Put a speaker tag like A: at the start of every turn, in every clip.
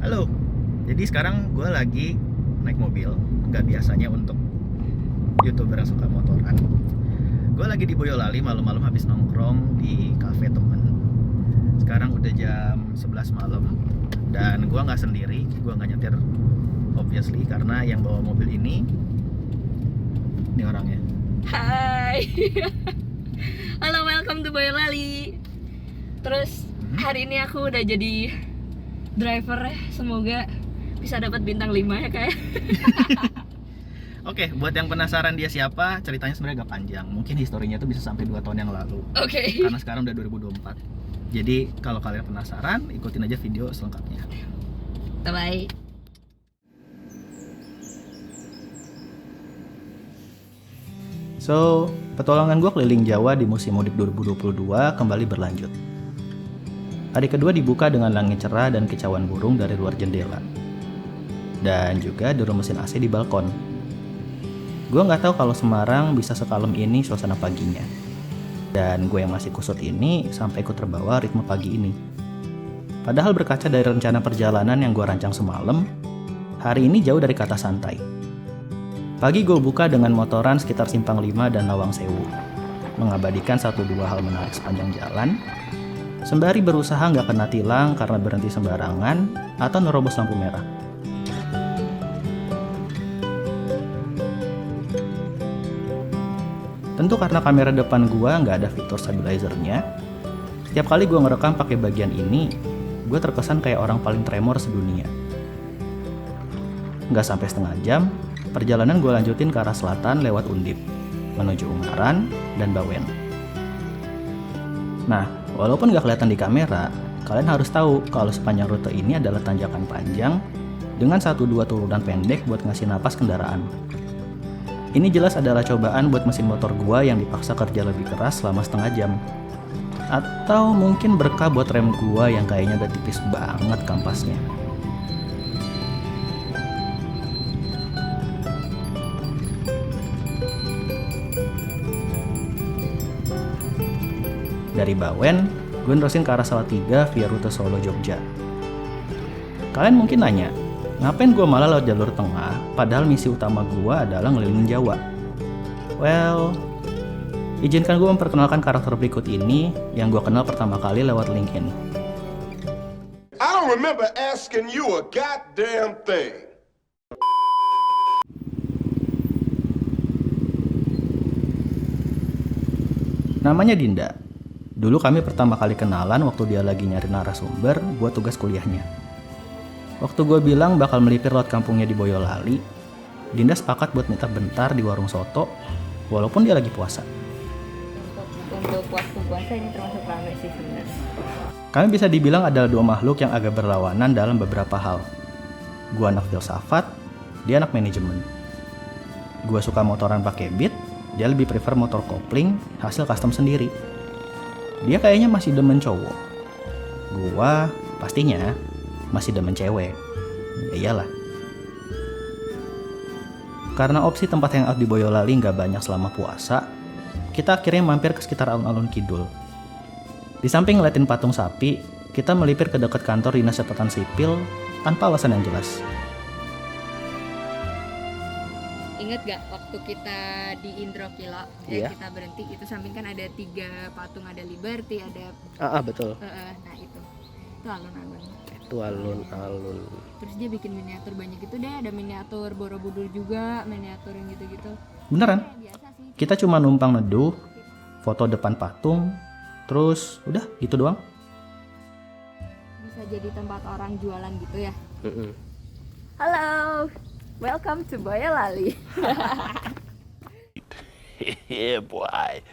A: Halo, jadi sekarang gue lagi naik mobil. Gak biasanya untuk YouTuber yang suka motoran. Gue lagi di Boyolali malam-malam habis nongkrong di cafe temen. Sekarang udah jam 11 malam dan gue nggak sendiri, gue nggak nyetir obviously karena yang bawa mobil ini orangnya.
B: Hai. Halo, welcome to Boyolali. Terus hari ini aku udah jadi driver ya. Semoga bisa dapat bintang 5 ya kayak.
A: Oke, buat yang penasaran dia siapa, ceritanya sebenarnya agak panjang. Mungkin historinya tuh bisa sampai 2 tahun yang lalu.
B: Oke.
A: Karena sekarang udah 2024. Jadi kalau kalian penasaran, ikutin aja video selengkapnya.
B: Bye.
A: So, petualangan gue keliling Jawa di musim mudik 2022 kembali berlanjut. Hari kedua dibuka dengan langit cerah dan kicauan burung dari luar jendela. Dan juga deru mesin AC di balkon. Gue nggak tahu kalau Semarang bisa sekalem ini suasana paginya. Dan gue yang masih kusut ini sampai ikut terbawa ritme pagi ini. Padahal berkaca dari rencana perjalanan yang gue rancang semalam, hari ini jauh dari kata santai. Pagi gue buka dengan motoran sekitar Simpang 5 dan Lawang Sewu, mengabadikan 1-2 hal menarik sepanjang jalan, sembari berusaha nggak kena tilang karena berhenti sembarangan atau nerobos lampu merah. Tentu karena kamera depan gue nggak ada fitur stabilizernya, setiap kali gue ngerekam pakai bagian ini, gue terkesan kayak orang paling tremor sedunia. Nggak sampai setengah jam, perjalanan gue lanjutin ke arah selatan lewat Undip, menuju Ungaran dan Bawen. Nah, walaupun nggak kelihatan di kamera, kalian harus tahu kalau sepanjang rute ini adalah tanjakan panjang dengan 1-2 turunan pendek buat ngasih napas kendaraan. Ini jelas adalah cobaan buat mesin motor gua yang dipaksa kerja lebih keras selama setengah jam. Atau mungkin berkah buat rem gua yang kayaknya udah tipis banget kampasnya. Dari Bawen, gue nerusin ke arah Salatiga via rute Solo Jogja. Kalian mungkin nanya, ngapain gue malah lewat jalur tengah, padahal misi utama gue adalah ngelilingin Jawa? Well, izinkan gue memperkenalkan karakter berikut ini yang gue kenal pertama kali lewat LinkedIn.
C: I don't remember asking you a goddamn thing.
A: Namanya Dinda. Dulu kami pertama kali kenalan waktu dia lagi nyari narasumber buat tugas kuliahnya. Waktu gue bilang bakal melipir lewat kampungnya di Boyolali, Dinda sepakat buat minta bentar di warung soto, walaupun dia lagi puasa.
B: Untuk waktu puasa ini termasuk ramai sih sebenarnya.
A: Kami bisa dibilang adalah 2 makhluk yang agak berlawanan dalam beberapa hal. Gue anak filsafat, dia anak manajemen. Gue suka motoran pakai beat, dia lebih prefer motor kopling hasil custom sendiri. Dia kayaknya masih demen cowok. Gua pastinya masih demen cewek. Ya iyalah. Karena opsi tempat hangout di Boyolali nggak banyak selama puasa, kita akhirnya mampir ke sekitar alun-alun kidul. Di samping ngeliatin patung sapi, kita melipir ke dekat kantor Dinas Catatan Sipil tanpa alasan yang jelas.
B: Ingat gak waktu kita di Indrokila
A: Iya.
B: kita berhenti itu samping kan ada 3 patung, ada Liberty, ada
A: Betul.
B: nah itu alun-alun.
A: Itu alun-alun.
B: Terus dia bikin miniatur banyak gitu deh, ada miniatur Borobudur juga, miniatur yang gitu-gitu.
A: Beneran?
B: Ya, biasa sih.
A: Kita cuma numpang neduh, foto depan patung, terus udah gitu doang.
B: Bisa jadi tempat orang jualan gitu ya. Halo, welcome to Boyolali.
C: Yeah, boy.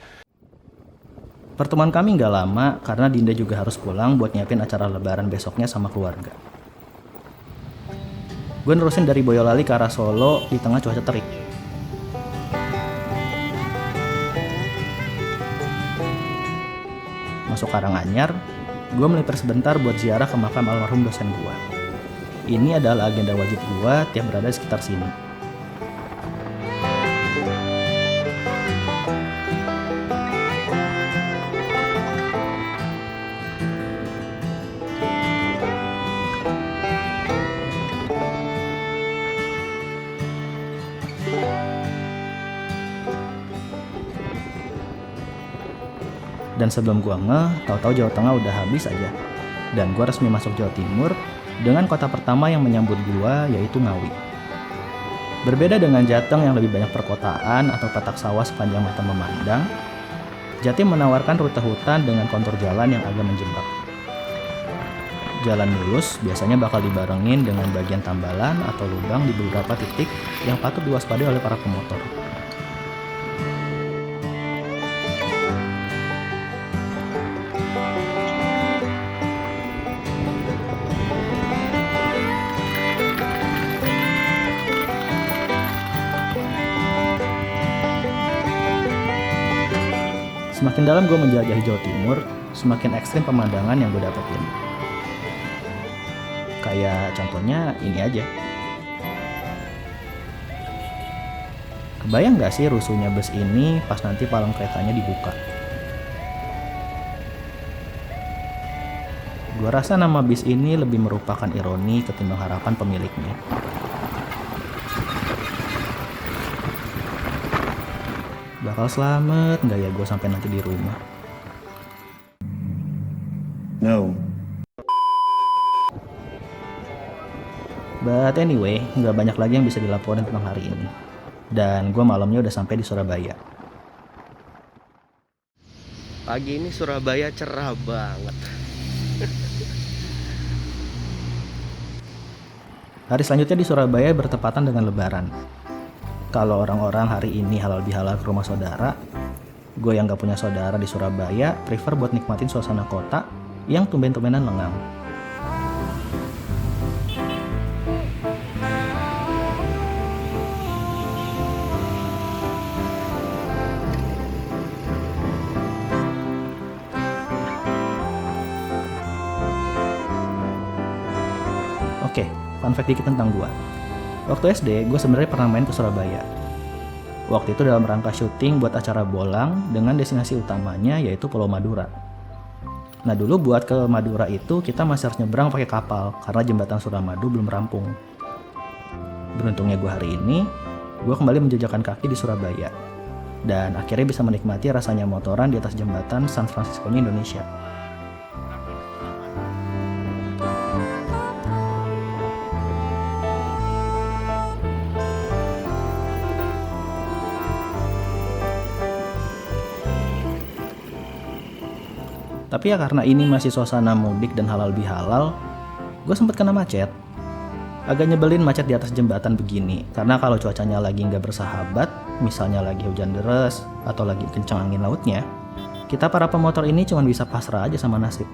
A: Pertemuan kami nggak lama karena Dinda juga harus pulang buat nyiapin acara lebaran besoknya sama keluarga. Gue nerusin dari Boyolali ke arah Solo di tengah cuaca terik. Masuk Karanganyar, gue melipir sebentar buat ziarah ke makam almarhum dosen gue. Ini adalah agenda wajib gue tiap berada di sekitar sini. Dan sebelum gua tahu-tahu Jawa Tengah udah habis aja. Dan gua resmi masuk Jawa Timur dengan kota pertama yang menyambut gua, yaitu Ngawi. Berbeda dengan Jateng yang lebih banyak perkotaan atau petak sawah sepanjang mata memandang, Jatim menawarkan rute hutan dengan kontur jalan yang agak menjebak. Jalan mulus biasanya bakal dibarengin dengan bagian tambalan atau lubang di beberapa titik yang patut diwaspadai oleh para pemotor. Semakin dalam gue menjelajahi Jawa Timur, semakin ekstrim pemandangan yang gue dapetin. Kayak contohnya ini aja. Kebayang gak sih rusuhnya bus ini pas nanti palang keretanya dibuka? Gue rasa nama bis ini lebih merupakan ironi ketimbang harapan pemiliknya. Bakal selamat nggak ya gue sampai nanti di rumah?
D: No.
A: But anyway, nggak banyak lagi yang bisa dilaporin tentang hari ini. Dan gue malamnya udah sampai di Surabaya.
D: Pagi ini Surabaya cerah banget.
A: Hari selanjutnya di Surabaya bertepatan dengan Lebaran. Kalau orang-orang hari ini halal bihalal ke rumah saudara, gue yang gak punya saudara di Surabaya prefer buat nikmatin suasana kota yang tumben-tumbenan lengang. Oke, fun fact dikit tentang gue. Waktu SD, gue sebenarnya pernah main ke Surabaya. Waktu itu dalam rangka syuting buat acara Bolang dengan destinasi utamanya yaitu Pulau Madura. Nah dulu buat ke Madura itu kita masih harus nyebrang pakai kapal karena jembatan Suramadu belum rampung. Beruntungnya gue hari ini, gue kembali menjajakan kaki di Surabaya. Dan akhirnya bisa menikmati rasanya motoran di atas jembatan San Francisco-nya Indonesia. Tapi ya karena ini masih suasana mudik dan halal bihalal, gue sempet kena macet. Agak nyebelin macet di atas jembatan begini, karena kalau cuacanya lagi nggak bersahabat, misalnya lagi hujan deras atau lagi kencang angin lautnya, kita para pemotor ini cuma bisa pasrah aja sama nasib.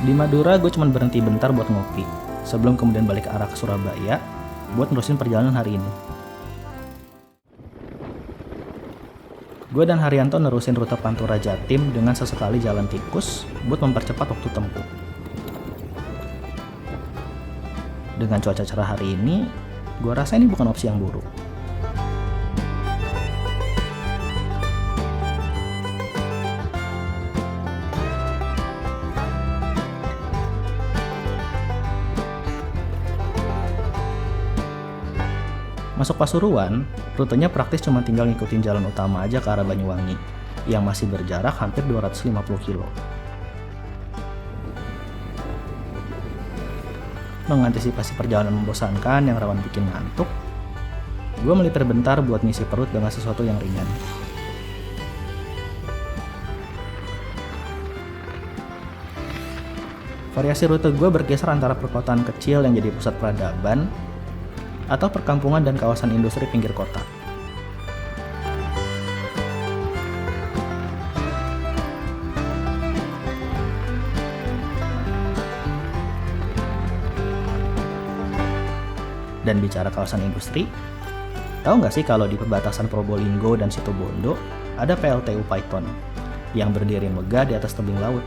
A: Di Madura gue cuma berhenti bentar buat ngopi, sebelum kemudian balik ke arah ke Surabaya buat nerusin perjalanan hari ini. Gue dan Haryanto nerusin rute Pantura Jatim dengan sesekali jalan tikus buat mempercepat waktu tempuh. Dengan cuaca cerah hari ini, gue rasa ini bukan opsi yang buruk. Masuk Pasuruan, rutenya praktis cuma tinggal ngikutin jalan utama aja ke arah Banyuwangi, yang masih berjarak hampir 250 kilo. Mengantisipasi perjalanan membosankan yang rawan bikin ngantuk, gue melipir bentar buat ngisi perut dengan sesuatu yang ringan. Variasi rute gue bergeser antara perkotaan kecil yang jadi pusat peradaban, atau perkampungan dan kawasan industri pinggir kota. Dan bicara kawasan industri, tahu nggak sih kalau di perbatasan Probolinggo dan Situbondo ada PLTU Paiton yang berdiri megah di atas tebing laut.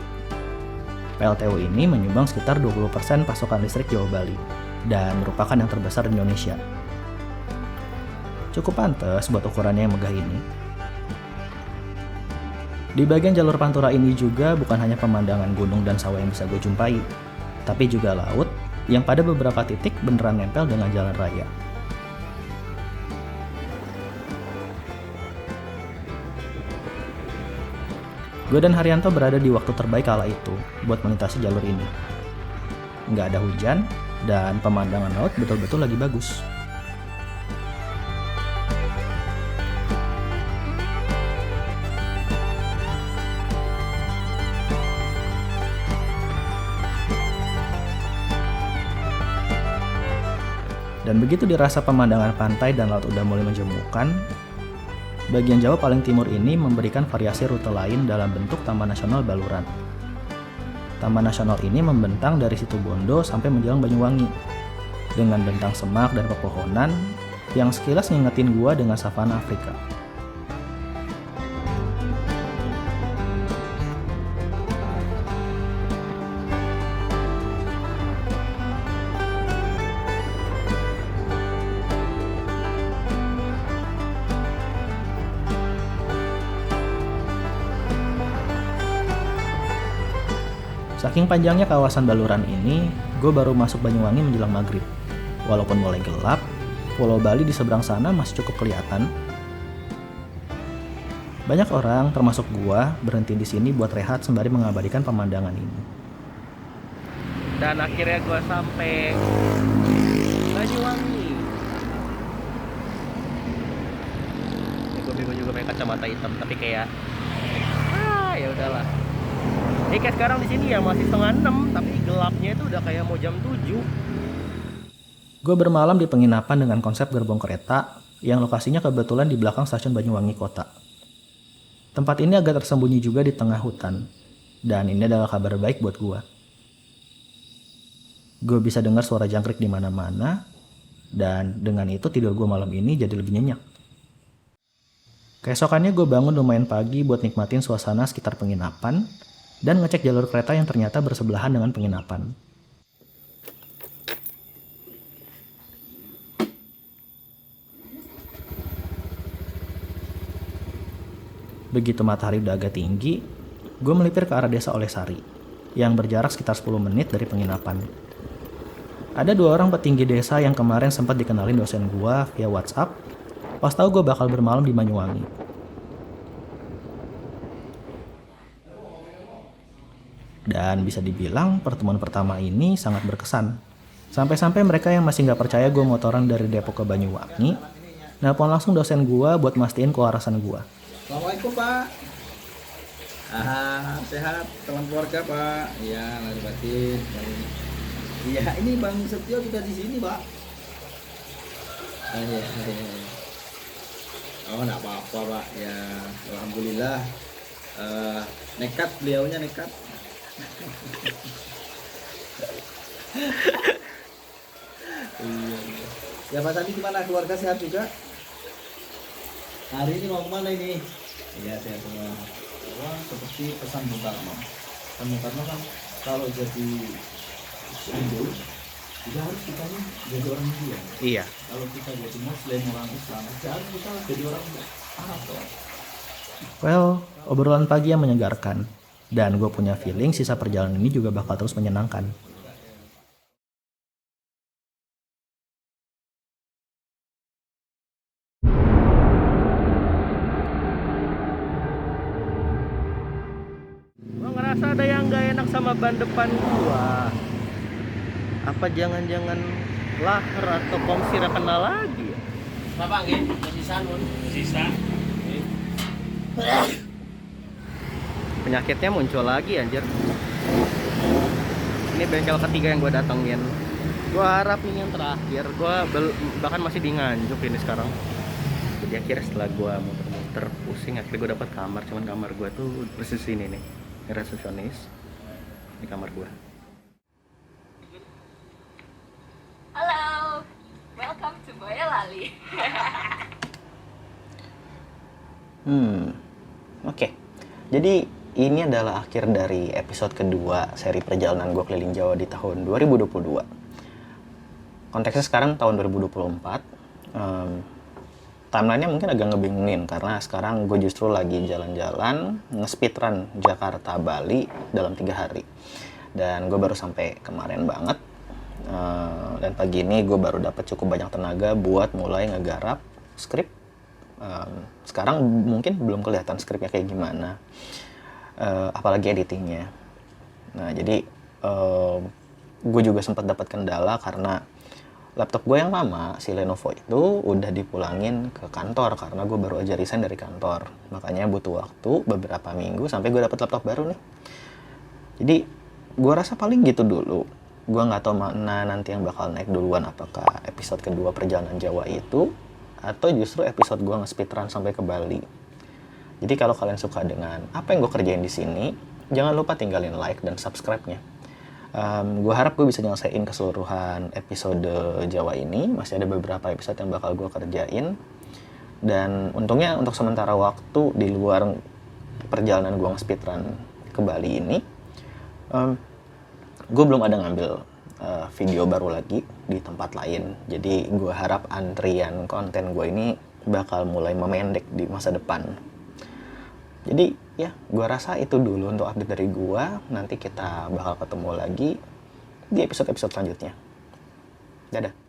A: PLTU ini menyumbang sekitar 20% pasokan listrik Jawa Bali dan merupakan yang terbesar di Indonesia. Cukup pantas buat ukurannya yang megah ini. Di bagian jalur Pantura ini juga bukan hanya pemandangan gunung dan sawah yang bisa gue jumpai, tapi juga laut yang pada beberapa titik beneran nempel dengan jalan raya. Gue dan Haryanto berada di waktu terbaik kala itu buat melintasi jalur ini. Nggak ada hujan, dan pemandangan laut betul-betul lagi bagus. Dan begitu dirasa pemandangan pantai dan laut udah mulai menjemukan, bagian Jawa paling timur ini memberikan variasi rute lain dalam bentuk Taman Nasional Baluran. Taman Nasional ini membentang dari Situbondo sampai menjelang Banyuwangi, dengan bentang semak dan pepohonan yang sekilas ngingetin gua dengan savana Afrika. Saking panjangnya kawasan Baluran ini, gue baru masuk Banyuwangi menjelang maghrib. Walaupun mulai gelap, Pulau Bali di seberang sana masih cukup kelihatan. Banyak orang, termasuk gue, berhenti di sini buat rehat sembari mengabadikan pemandangan ini.
D: Dan akhirnya gue sampai Banyuwangi. Gue bego juga pakai kacamata hitam, tapi kayak ya udahlah. Kayak sekarang di sini ya masih 5:30, tapi gelapnya itu udah kayak mau jam 7.
A: Gue bermalam di penginapan dengan konsep gerbong kereta yang lokasinya kebetulan di belakang stasiun Banyuwangi Kota. Tempat ini agak tersembunyi juga di tengah hutan, dan ini adalah kabar baik buat gue. Gue bisa dengar suara jangkrik di mana-mana, dan dengan itu tidur gue malam ini jadi lebih nyenyak. Keesokannya gue bangun lumayan pagi buat nikmatin suasana sekitar penginapan, dan ngecek jalur kereta yang ternyata bersebelahan dengan penginapan. Begitu matahari udah agak tinggi, gue melipir ke arah desa Olesari, yang berjarak sekitar 10 menit dari penginapan. Ada 2 orang petinggi desa yang kemarin sempat dikenalin dosen gue via WhatsApp, pas tahu gue bakal bermalam di Banyuwangi. Dan bisa dibilang pertemuan pertama ini sangat berkesan. Sampai-sampai mereka yang masih nggak percaya gue motoran dari Depok ke Banyuwangi, nelpon langsung dosen gue buat mastiin kewarasan gue.
E: Assalamualaikum Pak. Sehat, salam keluarga Pak. Iya, lahir batin. Iya, ini Bang Setio juga di sini Pak. Iya. Oh, nggak apa-apa Pak. Ya, alhamdulillah. Nekat beliaunya nekat. Iya. Ya Pak Sandi gimana, keluarga sehat juga? Hari ini mau kemana ini? Iya sehat semua. Wah, seperti pesan Bung Karno. Bung Karno kan kalau jadi Hindu juga harus kita nih jadi orang India.
D: Iya.
E: Kalau kita jadi Muslim, orang Islam, harus kita jadi orang Arab.
A: Well, obrolan pagi yang menyegarkan. Dan gue punya feeling sisa perjalanan ini juga bakal terus menyenangkan.
D: Gua ngerasa ada yang gak enak sama ban depan gua. Apa jangan-jangan lahar atau komsir kena lagi ya?
F: Bapak nggih, sisa nun. Sisa.
D: Penyakitnya muncul lagi anjir. Ini bengkel ketiga yang gue datengin. Gue harap ini yang terakhir. Gue bahkan masih di Nganjuk ini sekarang. Jadi akhirnya setelah gue muter-muter pusing, akhirnya gue dapat kamar. Cuman kamar gue tuh persis ini nih, resepsionis. Ini kamar gue.
B: Halo, welcome to Boyolali.
A: Oke. Jadi ini adalah akhir dari episode kedua seri perjalanan gue keliling Jawa di tahun 2022. Konteksnya sekarang tahun 2024. Timeline-nya mungkin agak ngebingungin karena sekarang gue justru lagi jalan-jalan nge-speedrun Jakarta Bali dalam 3 hari. Dan gue baru sampai kemarin banget. Dan pagi ini gue baru dapat cukup banyak tenaga buat mulai ngegarap skrip. Sekarang mungkin belum kelihatan skripnya kayak gimana. apalagi editingnya. Nah jadi gue juga sempat dapat kendala karena laptop gue yang lama, si Lenovo itu udah dipulangin ke kantor karena gue baru aja resign dari kantor. Makanya butuh waktu beberapa minggu sampai gue dapat laptop baru nih. Jadi gue rasa paling gitu dulu. Gue nggak tahu mana nanti yang bakal naik duluan, apakah episode kedua perjalanan Jawa itu atau justru episode gue nge-speedrun sampai ke Bali. Jadi kalau kalian suka dengan apa yang gue kerjain di sini, jangan lupa tinggalin like dan subscribe-nya. Gue harap gue bisa nyelesain keseluruhan episode Jawa ini. Masih ada beberapa episode yang bakal gue kerjain. Dan untungnya untuk sementara waktu di luar perjalanan gue nge-speedrun ke Bali ini, gue belum ada ngambil video baru lagi di tempat lain. Jadi gue harap antrian konten gue ini bakal mulai memendek di masa depan. Jadi ya, gue rasa itu dulu untuk update dari gue. Nanti kita bakal ketemu lagi di episode-episode selanjutnya. Dadah.